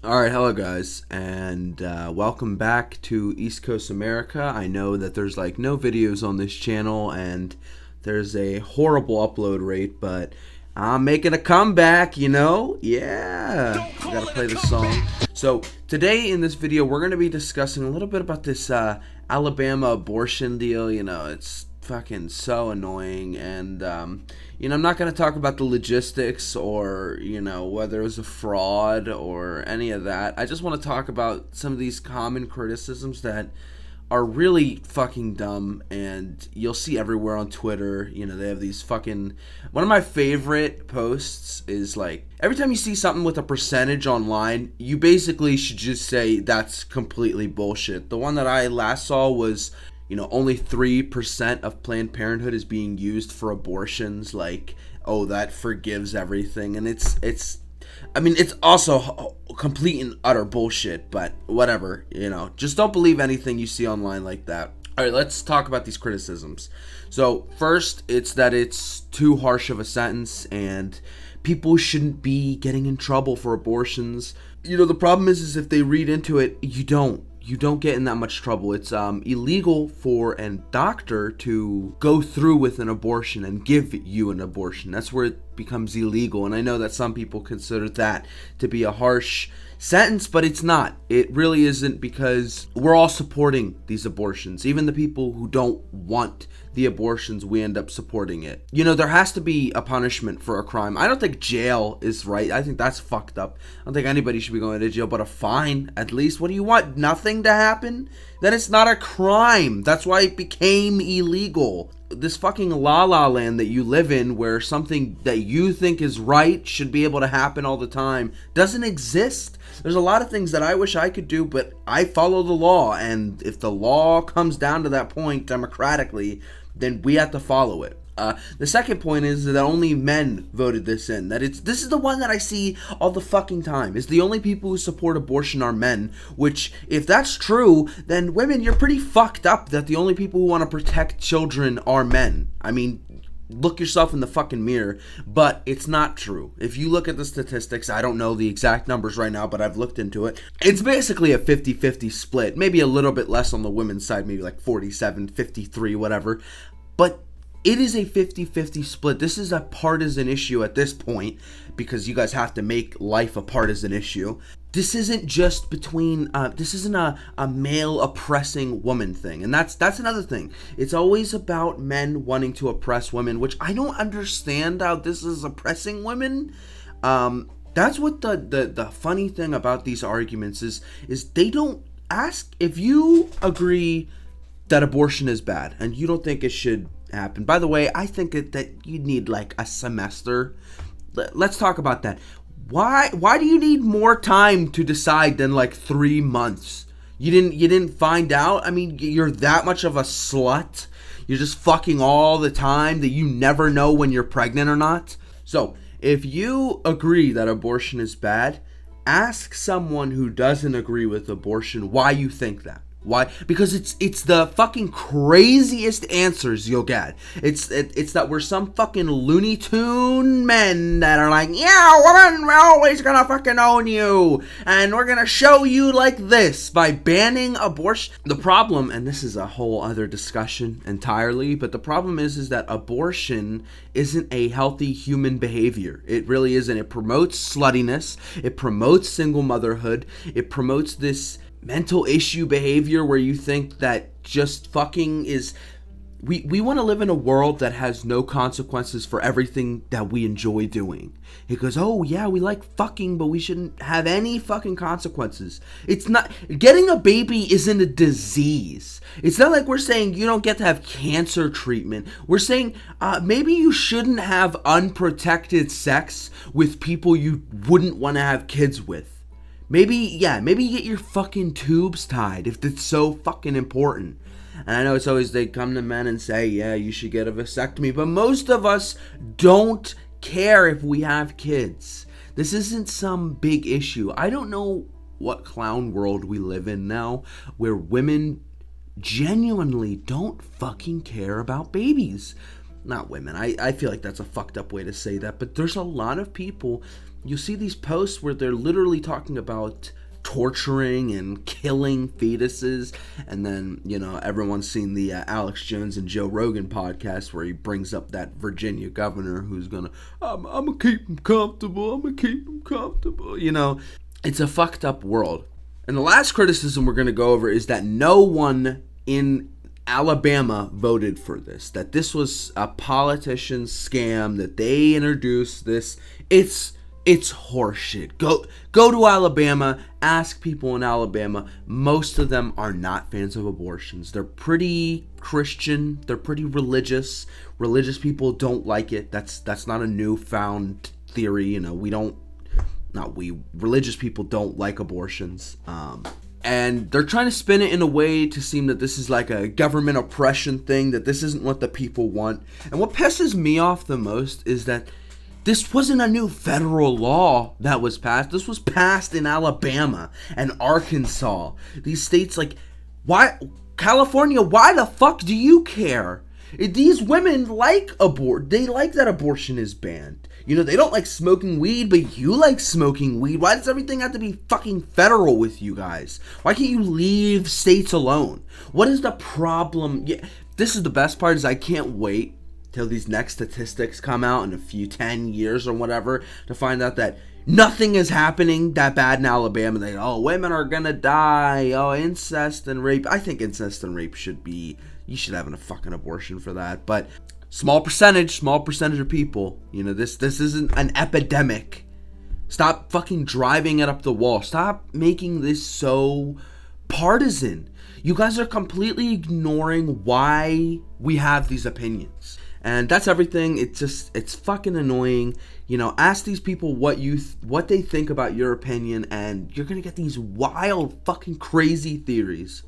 All right, hello guys, and welcome back to East Coast America. I know that there's like no videos on this channel, and there's a horrible upload rate, but I'm making a comeback. Yeah. I gotta play this song. So today in this video, we're gonna be discussing a little bit about this Alabama abortion deal. It's fucking so annoying, and I'm not going to talk about the logistics or whether it was a fraud or any of that. I just want to talk about some of these common criticisms that are really fucking dumb, and you'll see everywhere on Twitter. They have these fucking... One of my favorite posts is like, every time you see something with a percentage online, you basically should just say that's completely bullshit. The one that I last saw was, only 3% of Planned Parenthood is being used for abortions. Like, oh, that forgives everything. And it's also complete and utter bullshit, but whatever, just don't believe anything you see online like that. All right, let's talk about these criticisms. So first, it's that it's too harsh of a sentence and people shouldn't be getting in trouble for abortions. The problem is if they read into it, you don't get in that much trouble. It's illegal for a doctor to go through with an abortion and give you an abortion. That's where it becomes illegal. And I know that some people consider that to be a harsh sentence, but it's not. It really isn't, because we're all supporting these abortions. Even the people who don't want the abortions, we end up supporting it. There has to be a punishment for a crime. I don't think jail is right. I think that's fucked up. I don't think anybody should be going to jail, but a fine at least. What do you want? Nothing to happen? Then it's not a crime. That's why it became illegal. This fucking la-la land that you live in, where something that you think is right should be able to happen all the time, doesn't exist. There's a lot of things that I wish I could do, but I follow the law, and if the law comes down to that point democratically, then we have to follow it. The second point is that only men voted this in. This is the one that I see all the fucking time. Is the only people who support abortion are men, which, if that's true, then women, you're pretty fucked up that the only people who want to protect children are men. I mean, look yourself in the fucking mirror, but it's not true. If you look at the statistics, I don't know the exact numbers right now, but I've looked into it. It's basically a 50-50 split, maybe a little bit less on the women's side, maybe like 47-53, whatever, but it is a 50-50 split. This is a partisan issue at this point, because you guys have to make life a partisan issue. This isn't just between, this isn't a male oppressing woman thing. And that's another thing. It's always about men wanting to oppress women, which I don't understand how this is oppressing women. That's what the funny thing about these arguments is they don't ask if you agree that abortion is bad and you don't think it should happen. By the way, I think that you need like a semester. Let's talk about that. Why do you need more time to decide than like 3 months? You didn't find out? I mean, you're that much of a slut? You're just fucking all the time that you never know when you're pregnant or not? So, if you agree that abortion is bad, ask someone who doesn't agree with abortion why you think that. Why? Because it's the fucking craziest answers you'll get. It's that we're some fucking Looney Tune men that are like, yeah, woman, we're always gonna fucking own you, and we're gonna show you like this by banning abortion. The problem, and this is a whole other discussion entirely, but the problem is that abortion isn't a healthy human behavior. It really isn't. It promotes sluttiness. It promotes single motherhood. It promotes this mental issue behavior where you think that just fucking is... We want to live in a world that has no consequences for everything that we enjoy doing. It goes, oh yeah, we like fucking, but we shouldn't have any fucking consequences. It's not... Getting a baby isn't a disease. It's not like we're saying you don't get to have cancer treatment. We're saying maybe you shouldn't have unprotected sex with people you wouldn't want to have kids with. Maybe you get your fucking tubes tied if it's so fucking important. And I know it's always they come to men and say, yeah, you should get a vasectomy. But most of us don't care if we have kids. This isn't some big issue. I don't know what clown world we live in now where women genuinely don't fucking care about babies. not women. I feel like that's a fucked up way to say that, but there's a lot of people, you'll see these posts where they're literally talking about torturing and killing fetuses, and then, you know, everyone's seen the Alex Jones and Joe Rogan podcast where he brings up that Virginia governor who's gonna, I'm gonna keep him comfortable, you know. It's a fucked up world. And the last criticism we're gonna go over is that no one in Alabama voted for this, that this was a politician's scam, that they introduced this. It's horseshit. Go to Alabama, ask people in Alabama. Most of them are not fans of abortions. They're pretty Christian, they're pretty religious. Religious people don't like it. That's not a newfound theory, you know. Religious people don't like abortions. And they're trying to spin it in a way to seem that this is like a government oppression thing, that this isn't what the people want. And what pisses me off the most is that this wasn't a new federal law that was passed. This was passed in Alabama and Arkansas. These states, like, why, California, why the fuck do you care? These women like they like that abortion is banned. You know, they don't like smoking weed, but you like smoking weed. Why does everything have to be fucking federal with you guys? Why can't you leave states alone? What is the problem? Yeah, this is the best part, is I can't wait till these next statistics come out in a few 10 years or whatever to find out that nothing is happening that bad in Alabama. They, oh, women are gonna die. Oh, incest and rape. I think incest and rape you should have a fucking abortion for that. But small percentage of people, you know, this isn't an epidemic. Stop fucking driving it up the wall. Stop making this so partisan. You guys are completely ignoring why we have these opinions. And that's everything. It's fucking annoying. You know, ask these people what they think about your opinion, and you're gonna get these wild fucking crazy theories.